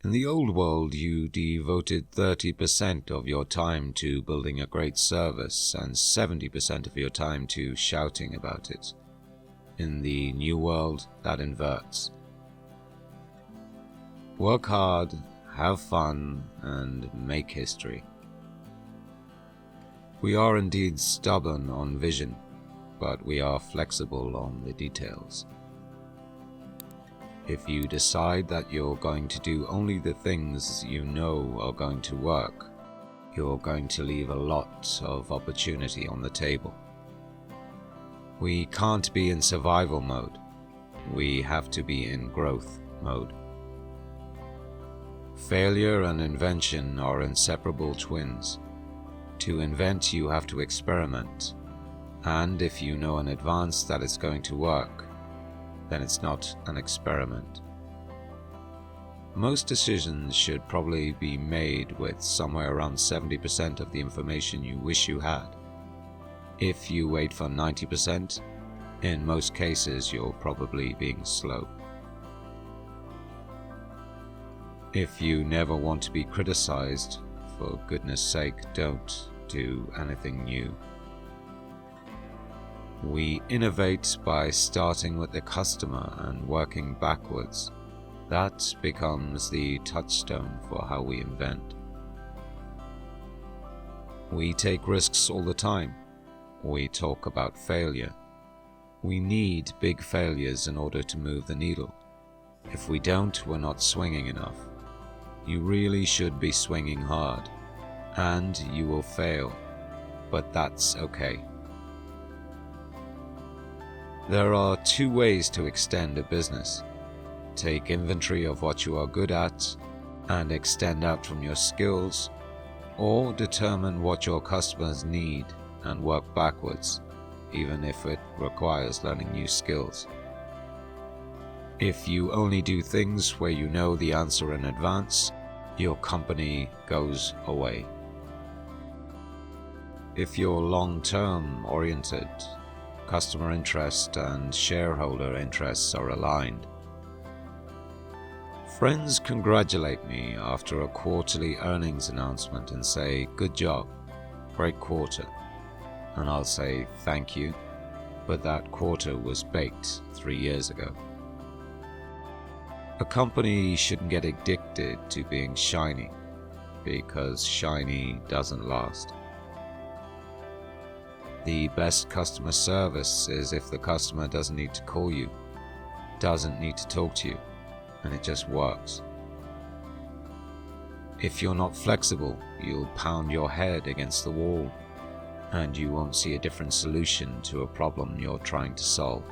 In the old world, you devoted 30% of your time to building a great service and 70% of your time to shouting about it. In the new world, that inverts. Work hard, have fun, and make history. We are indeed stubborn on vision, but we are flexible on the details. If you decide that you're going to do only the things you know are going to work, you're going to leave a lot of opportunity on the table. We can't be in survival mode. We have to be in growth mode. Failure and invention are inseparable twins. To invent, you have to experiment. And if you know in advance that it's going to work, then it's not an experiment. Most decisions should probably be made with somewhere around 70% of the information you wish you had. If you wait for 90%, in most cases you're probably being slow. If you never want to be criticized, for goodness sake, don't do anything new. We innovate by starting with the customer and working backwards. That becomes the touchstone for how we invent. We take risks all the time. We talk about failure. We need big failures in order to move the needle. If we don't, we're not swinging enough. You really should be swinging hard, and you will fail, but that's okay. There are two ways to extend a business. Take inventory of what you are good at and extend out from your skills, or determine what your customers need and work backwards, even if it requires learning new skills. If you only do things where you know the answer in advance, your company goes away. If you're long-term oriented, customer interest and shareholder interests are aligned. Friends congratulate me after a quarterly earnings announcement and say, "Good job, great quarter." And I'll say, "Thank you, but that quarter was baked 3 years ago." A company shouldn't get addicted to being shiny, because shiny doesn't last. The best customer service is if the customer doesn't need to call you, doesn't need to talk to you, and it just works. If you're not flexible, you'll pound your head against the wall, and you won't see a different solution to a problem you're trying to solve.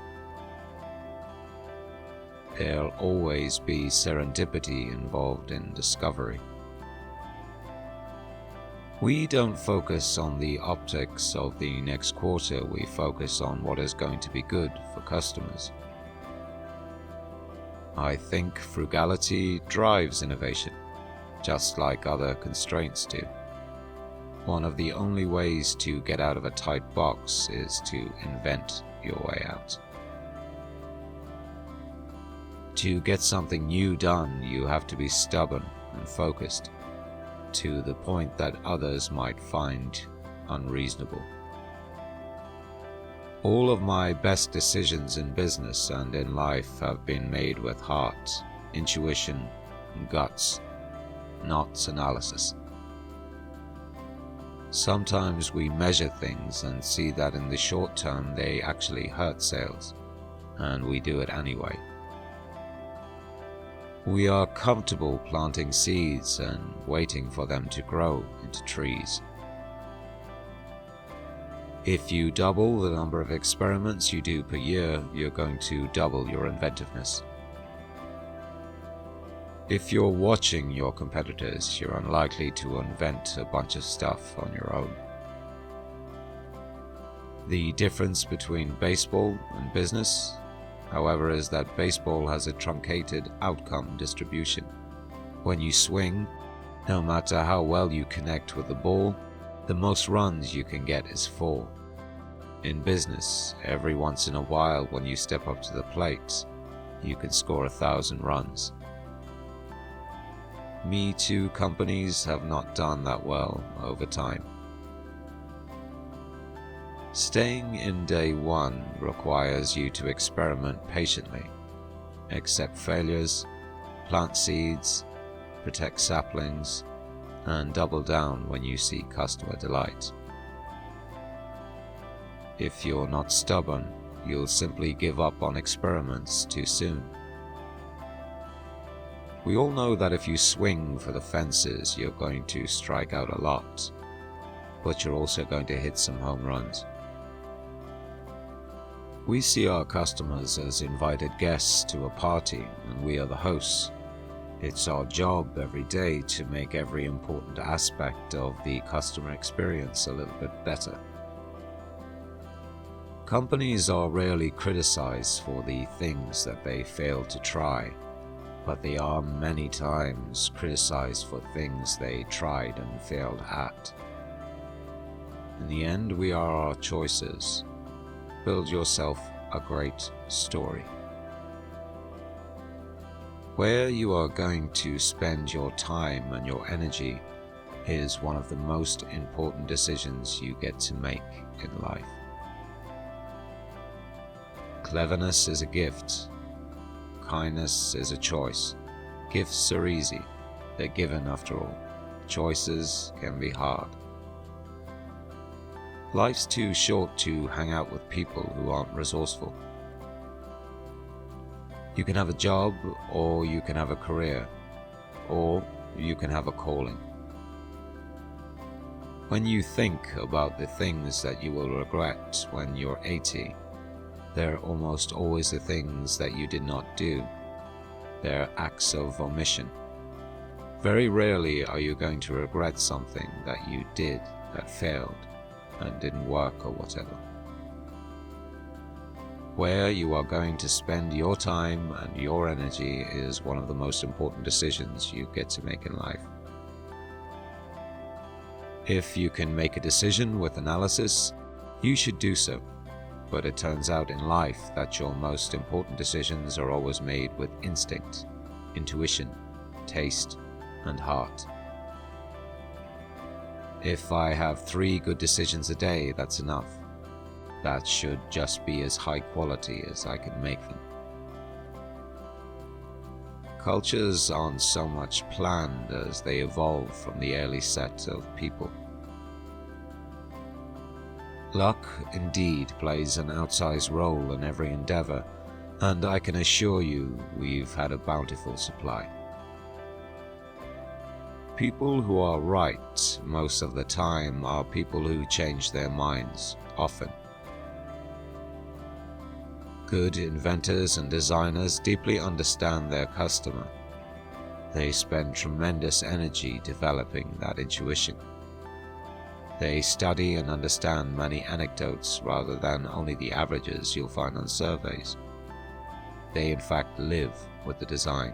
There'll always be serendipity involved in discovery. We don't focus on the optics of the next quarter, we focus on what is going to be good for customers. I think frugality drives innovation, just like other constraints do. One of the only ways to get out of a tight box is to invent your way out. To get something new done, you have to be stubborn and focused, to the point that others might find unreasonable. All of my best decisions in business and in life have been made with heart, intuition, and guts, not analysis. Sometimes we measure things and see that in the short term they actually hurt sales, and we do it anyway. We are comfortable planting seeds and waiting for them to grow into trees. If you double the number of experiments you do per year, you're going to double your inventiveness. If you're watching your competitors, you're unlikely to invent a bunch of stuff on your own. The difference between baseball and business, however, is that baseball has a truncated outcome distribution. When you swing, no matter how well you connect with the ball, the most runs you can get is 4. In business, every once in a while when you step up to the plate, you can score 1,000 runs. Me Too companies have not done that well over time. Staying in day one requires you to experiment patiently, accept failures, plant seeds, protect saplings, and double down when you see customer delight. If you're not stubborn, you'll simply give up on experiments too soon. We all know that if you swing for the fences, you're going to strike out a lot, but you're also going to hit some home runs. We see our customers as invited guests to a party, and we are the hosts. It's our job every day to make every important aspect of the customer experience a little bit better. Companies are rarely criticized for the things that they fail to try, but they are many times criticized for things they tried and failed at. In the end, we are our choices. Build yourself a great story. Where you are going to spend your time and your energy is one of the most important decisions you get to make in life. Cleverness is a gift. Kindness is a choice. Gifts are easy. They're given after all. Choices can be hard. Life's too short to hang out with people who aren't resourceful. You can have a job, or you can have a career, or you can have a calling. When you think about the things that you will regret when you're 80, they're almost always the things that you did not do. They're acts of omission. Very rarely are you going to regret something that you did that failed and didn't work or whatever. Where you are going to spend your time and your energy is one of the most important decisions you get to make in life. If you can make a decision with analysis, you should do so. But it turns out in life that your most important decisions are always made with instinct, intuition, taste, and heart. If I have 3 good decisions a day, that's enough. That should just be as high quality as I can make them. Cultures aren't so much planned as they evolve from the early set of people. Luck, indeed, plays an outsized role in every endeavor, and I can assure you we've had a bountiful supply. People who are right most of the time are people who change their minds, often. Good inventors and designers deeply understand their customer. They spend tremendous energy developing that intuition. They study and understand many anecdotes rather than only the averages you'll find on surveys. They in fact live with the design.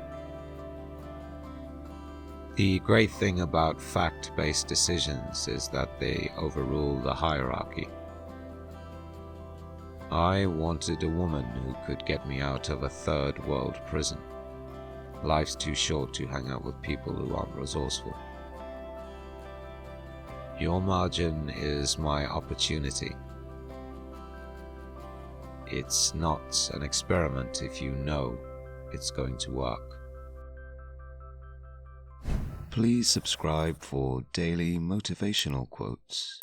The great thing about fact-based decisions is that they overrule the hierarchy. I wanted a woman who could get me out of a third world prison. Life's too short to hang out with people who aren't resourceful. Your margin is my opportunity. It's not an experiment if you know it's going to work. Please subscribe for daily motivational quotes.